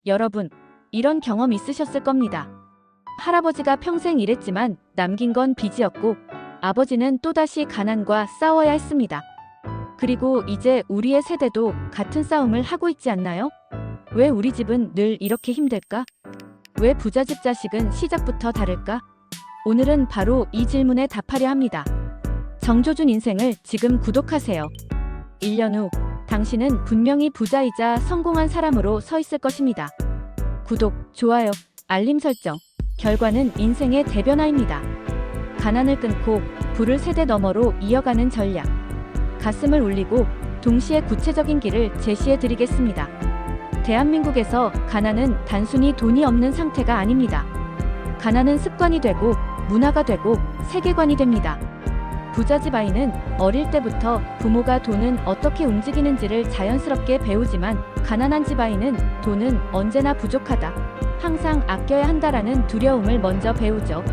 여러분, 이런 경험 있으셨을 겁니다. 할아버지가 평생 일했지만 남긴 건 빚이었고 아버지는 또다시 가난과 싸워야 했습니다. 그리고 이제 우리의 세대도 같은 싸움을 하고 있지 않나요? 왜 우리 집은 늘 이렇게 힘들까? 왜 부잣집 자식은 시작부터 다를까? 오늘은 바로 이 질문에 답하려 합니다. 정조준 인생을 지금 구독하세요. 1년 후 당신은 분명히 부자이자 성공한 사람으로 서 있을 것입니다. 구독, 좋아요, 알림 설정. 결과는 인생의 대변화입니다. 가난을 끊고 부를 세대 너머로 이어가는 전략. 가슴을 울리고 동시에 구체적인 길을 제시해 드리겠습니다. 대한민국에서 가난은 단순히 돈이 없는 상태가 아닙니다. 가난은 습관이 되고 문화가 되고 세계관이 됩니다. 부잣집 아이는 어릴 때부터 부모가 돈은 어떻게 움직이는지를 자연스럽게 배우지만 가난한 집 아이는 돈은 언제나 부족하다, 항상 아껴야 한다라는 두려움을 먼저 배우죠.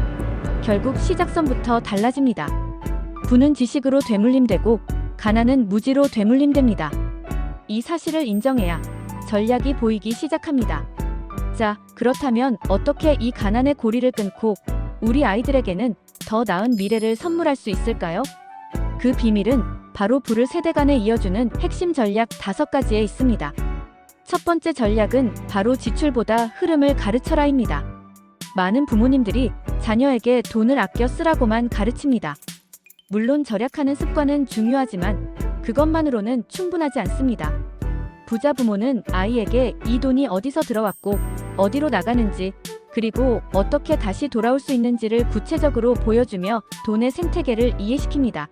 결국 시작선부터 달라집니다. 부는 지식으로 되물림되고 가난은 무지로 되물림됩니다. 이 사실을 인정해야 전략이 보이기 시작합니다. 자, 그렇다면 어떻게 이 가난의 고리를 끊고 우리 아이들에게는 더 나은 미래를 선물할 수 있을까요? 그 비밀은 바로 부를 세대 간에 이어주는 핵심 전략 5가지에 있습니다. 첫 번째 전략은 바로 지출보다 흐름을 가르쳐라입니다. 많은 부모님들이 자녀에게 돈을 아껴 쓰라고만 가르칩니다. 물론 절약하는 습관은 중요하지만 그것만으로는 충분하지 않습니다. 부자 부모는 아이에게 이 돈이 어디서 들어왔고 어디로 나가는지, 그리고 어떻게 다시 돌아올 수 있는지를 구체적으로 보여주며 돈의 생태계를 이해시킵니다.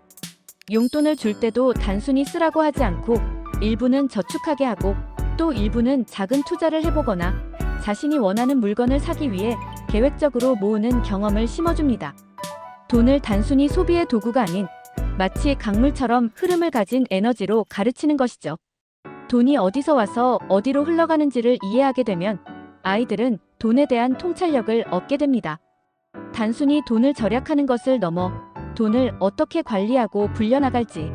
용돈을 줄 때도 단순히 쓰라고 하지 않고 일부는 저축하게 하고 또 일부는 작은 투자를 해보거나 자신이 원하는 물건을 사기 위해 계획적으로 모으는 경험을 심어줍니다. 돈을 단순히 소비의 도구가 아닌 마치 강물처럼 흐름을 가진 에너지로 가르치는 것이죠. 돈이 어디서 와서 어디로 흘러가는지를 이해하게 되면 아이들은 돈에 대한 통찰력을 얻게 됩니다. 단순히 돈을 절약하는 것을 넘어 돈을 어떻게 관리하고 불려나갈지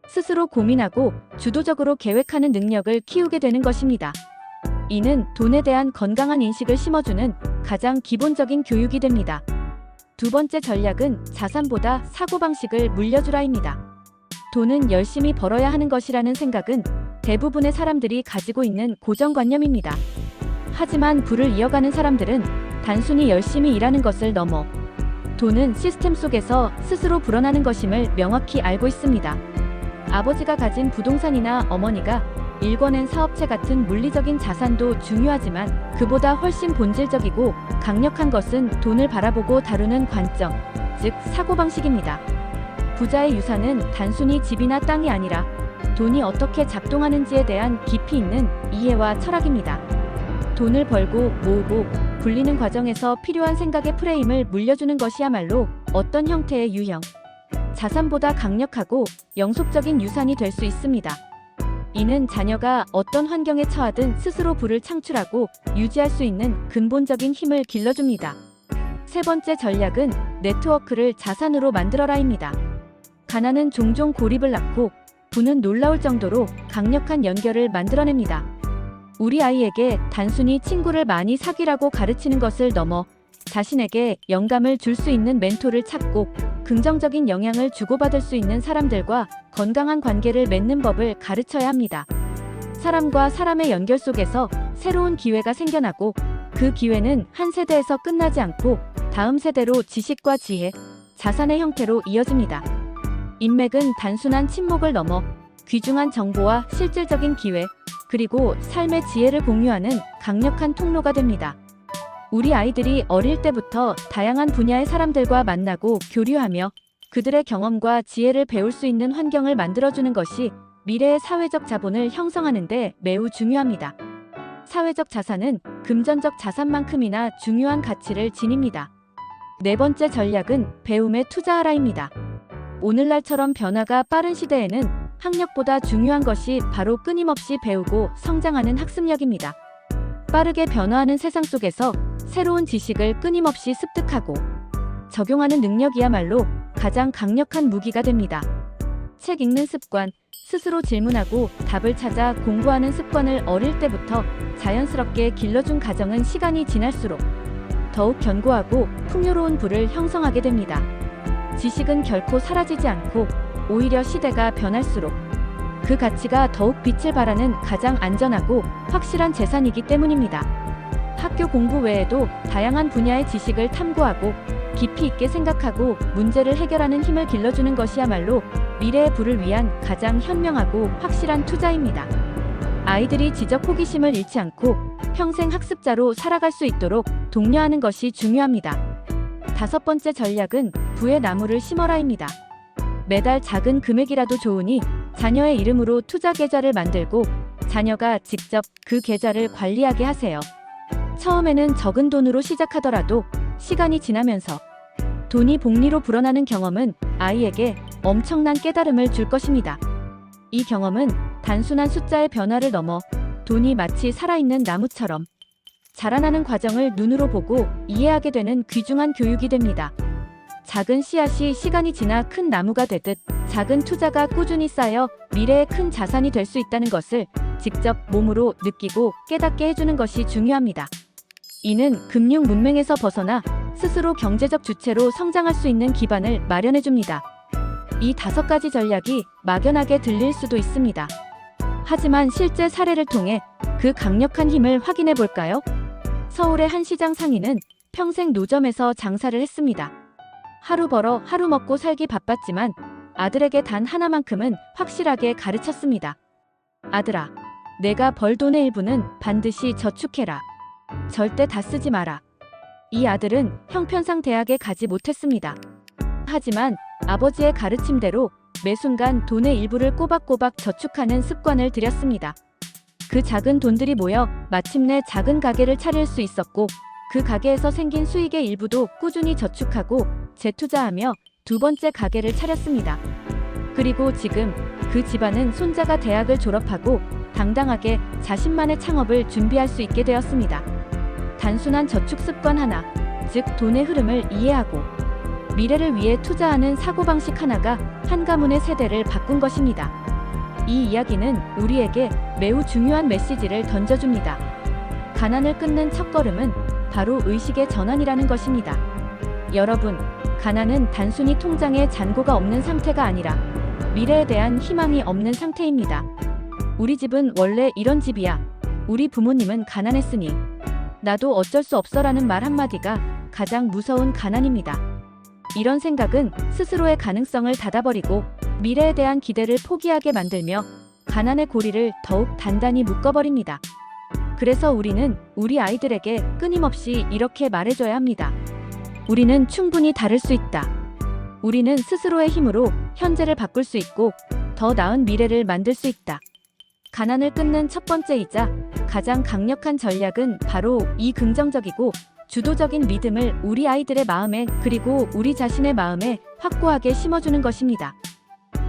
스스로 고민하고 주도적으로 계획하는 능력을 키우게 되는 것입니다. 이는 돈에 대한 건강한 인식을 심어주는 가장 기본적인 교육이 됩니다. 두 번째 전략은 자산보다 사고방식을 물려주라입니다. 돈은 열심히 벌어야 하는 것이라는 생각은 대부분의 사람들이 가지고 있는 고정관념입니다. 하지만 부를 이어가는 사람들은 단순히 열심히 일하는 것을 넘어 돈은 시스템 속에서 스스로 불어나는 것임을 명확히 알고 있습니다. 아버지가 가진 부동산이나 어머니가 일궈낸 사업체 같은 물리적인 자산도 중요하지만 그보다 훨씬 본질적이고 강력한 것은 돈을 바라보고 다루는 관점, 즉 사고방식입니다. 부자의 유산은 단순히 집이나 땅이 아니라 돈이 어떻게 작동하는지에 대한 깊이 있는 이해와 철학입니다. 돈을 벌고 모으고 굴리는 과정에서 필요한 생각의 프레임을 물려주는 것이야말로 어떤 형태의 유형, 자산보다 강력하고 영속적인 유산이 될 수 있습니다. 이는 자녀가 어떤 환경에 처하든 스스로 부를 창출하고 유지할 수 있는 근본적인 힘을 길러줍니다. 세 번째 전략은 네트워크를 자산으로 만들어라입니다. 가난은 종종 고립을 낳고 부는 놀라울 정도로 강력한 연결을 만들어냅니다. 우리 아이에게 단순히 친구를 많이 사귀라고 가르치는 것을 넘어 자신에게 영감을 줄 수 있는 멘토를 찾고 긍정적인 영향을 주고받을 수 있는 사람들과 건강한 관계를 맺는 법을 가르쳐야 합니다. 사람과 사람의 연결 속에서 새로운 기회가 생겨나고 그 기회는 한 세대에서 끝나지 않고 다음 세대로 지식과 지혜, 자산의 형태로 이어집니다. 인맥은 단순한 친목을 넘어 귀중한 정보와 실질적인 기회, 그리고 삶의 지혜를 공유하는 강력한 통로가 됩니다. 우리 아이들이 어릴 때부터 다양한 분야의 사람들과 만나고 교류하며 그들의 경험과 지혜를 배울 수 있는 환경을 만들어주는 것이 미래의 사회적 자본을 형성하는 데 매우 중요합니다. 사회적 자산은 금전적 자산만큼이나 중요한 가치를 지닙니다. 네 번째 전략은 배움에 투자하라입니다. 오늘날처럼 변화가 빠른 시대에는 학력보다 중요한 것이 바로 끊임없이 배우고 성장하는 학습력입니다. 빠르게 변화하는 세상 속에서 새로운 지식을 끊임없이 습득하고 적용하는 능력이야말로 가장 강력한 무기가 됩니다. 책 읽는 습관, 스스로 질문하고 답을 찾아 공부하는 습관을 어릴 때부터 자연스럽게 길러준 가정은 시간이 지날수록 더욱 견고하고 풍요로운 부를 형성하게 됩니다. 지식은 결코 사라지지 않고 오히려 시대가 변할수록 그 가치가 더욱 빛을 발하는 가장 안전하고 확실한 재산이기 때문입니다. 학교 공부 외에도 다양한 분야의 지식을 탐구하고 깊이 있게 생각하고 문제를 해결하는 힘을 길러주는 것이야말로 미래의 부를 위한 가장 현명하고 확실한 투자입니다. 아이들이 지적 호기심을 잃지 않고 평생 학습자로 살아갈 수 있도록 독려하는 것이 중요합니다. 5번째 전략은 부의 나무를 심어라입니다. 매달 작은 금액이라도 좋으니 자녀의 이름으로 투자 계좌를 만들고 자녀가 직접 그 계좌를 관리하게 하세요. 처음에는 적은 돈으로 시작하더라도 시간이 지나면서 돈이 복리로 불어나는 경험은 아이에게 엄청난 깨달음을 줄 것입니다. 이 경험은 단순한 숫자의 변화를 넘어 돈이 마치 살아있는 나무처럼 자라나는 과정을 눈으로 보고 이해하게 되는 귀중한 교육이 됩니다. 작은 씨앗이 시간이 지나 큰 나무가 되듯 작은 투자가 꾸준히 쌓여 미래의 큰 자산이 될 수 있다는 것을 직접 몸으로 느끼고 깨닫게 해주는 것이 중요합니다. 이는 금융 문맹에서 벗어나 스스로 경제적 주체로 성장할 수 있는 기반을 마련해줍니다. 이 5가지 전략이 막연하게 들릴 수도 있습니다. 하지만 실제 사례를 통해 그 강력한 힘을 확인해 볼까요? 서울의 한 시장 상인은 평생 노점에서 장사를 했습니다. 하루 벌어 하루 먹고 살기 바빴지만 아들에게 단 하나만큼은 확실하게 가르쳤습니다. 아들아, 내가 벌 돈의 일부는 반드시 저축해라. 절대 다 쓰지 마라. 이 아들은 형편상 대학에 가지 못했습니다. 하지만 아버지의 가르침대로 매 순간 돈의 일부를 꼬박꼬박 저축하는 습관을 들였습니다. 그 작은 돈들이 모여 마침내 작은 가게를 차릴 수 있었고 그 가게에서 생긴 수익의 일부도 꾸준히 저축하고 재투자하며 2번째 가게를 차렸습니다. 그리고 지금 그 집안은 손자가 대학을 졸업하고 당당하게 자신만의 창업을 준비할 수 있게 되었습니다. 단순한 저축 습관 하나, 즉 돈의 흐름을 이해하고 미래를 위해 투자하는 사고방식 하나가 한 가문의 세대를 바꾼 것입니다. 이 이야기는 우리에게 매우 중요한 메시지를 던져줍니다. 가난을 끊는 첫걸음은 바로 의식의 전환이라는 것입니다. 여러분, 가난은 단순히 통장에 잔고가 없는 상태가 아니라 미래에 대한 희망이 없는 상태입니다. 우리 집은 원래 이런 집이야. 우리 부모님은 가난했으니 나도 어쩔 수 없어라는 말 한마디가 가장 무서운 가난입니다. 이런 생각은 스스로의 가능성을 닫아버리고 미래에 대한 기대를 포기하게 만들며 가난의 고리를 더욱 단단히 묶어버립니다. 그래서 우리는 우리 아이들에게 끊임없이 이렇게 말해줘야 합니다. 우리는 충분히 다를 수 있다. 우리는 스스로의 힘으로 현재를 바꿀 수 있고 더 나은 미래를 만들 수 있다. 가난을 끊는 첫 번째이자 가장 강력한 전략은 바로 이 긍정적이고 주도적인 믿음을 우리 아이들의 마음에 그리고 우리 자신의 마음에 확고하게 심어주는 것입니다.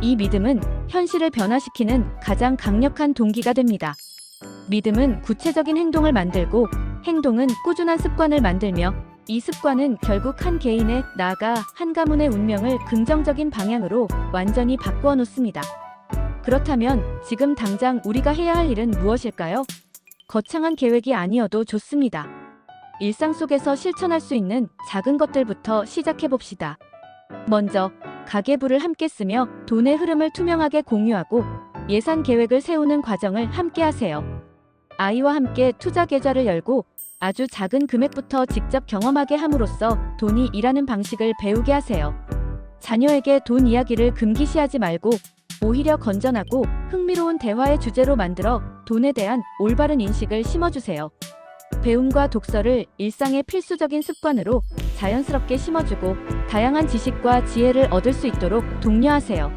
이 믿음은 현실을 변화시키는 가장 강력한 동기가 됩니다. 믿음은 구체적인 행동을 만들고 행동은 꾸준한 습관을 만들며 이 습관은 결국 한 개인의 나아가 한 가문의 운명을 긍정적인 방향으로 완전히 바꾸어 놓습니다. 그렇다면 지금 당장 우리가 해야 할 일은 무엇일까요? 거창한 계획이 아니어도 좋습니다. 일상 속에서 실천할 수 있는 작은 것들부터 시작해 봅시다. 먼저 가계부를 함께 쓰며 돈의 흐름을 투명하게 공유하고 예산 계획을 세우는 과정을 함께 하세요. 아이와 함께 투자 계좌를 열고 아주 작은 금액부터 직접 경험하게 함으로써 돈이 일하는 방식을 배우게 하세요. 자녀에게 돈 이야기를 금기시하지 말고 오히려 건전하고 흥미로운 대화의 주제로 만들어 돈에 대한 올바른 인식을 심어주세요. 배움과 독서를 일상의 필수적인 습관으로 자연스럽게 심어주고 다양한 지식과 지혜를 얻을 수 있도록 독려하세요.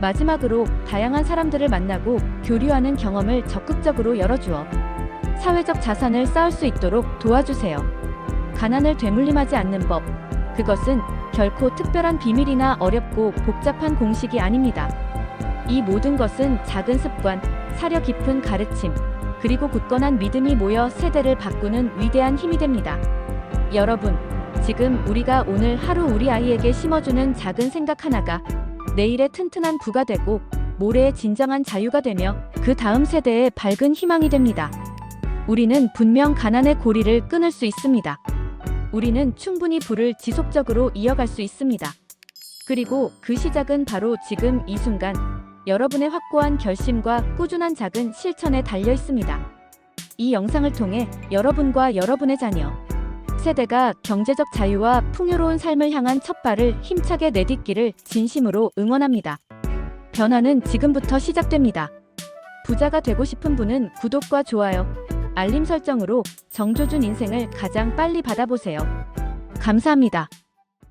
마지막으로 다양한 사람들을 만나고 교류하는 경험을 적극적으로 열어주어 사회적 자산을 쌓을 수 있도록 도와주세요. 가난을 되물림하지 않는 법, 그것은 결코 특별한 비밀이나 어렵고 복잡한 공식이 아닙니다. 이 모든 것은 작은 습관, 사려 깊은 가르침, 그리고 굳건한 믿음이 모여 세대를 바꾸는 위대한 힘이 됩니다. 여러분, 지금 우리가 오늘 하루 우리 아이에게 심어주는 작은 생각 하나가 내일의 튼튼한 부가 되고 모레의 진정한 자유가 되며 그 다음 세대의 밝은 희망이 됩니다. 우리는 분명 가난의 고리를 끊을 수 있습니다. 우리는 충분히 부를 지속적으로 이어갈 수 있습니다. 그리고 그 시작은 바로 지금 이 순간 여러분의 확고한 결심과 꾸준한 작은 실천에 달려 있습니다. 이 영상을 통해 여러분과 여러분의 자녀, 세대가 경제적 자유와 풍요로운 삶을 향한 첫발을 힘차게 내딛기를 진심으로 응원합니다. 변화는 지금부터 시작됩니다. 부자가 되고 싶은 분은 구독과 좋아요, 알림 설정으로 정조준 인생을 가장 빨리 받아보세요. 감사합니다.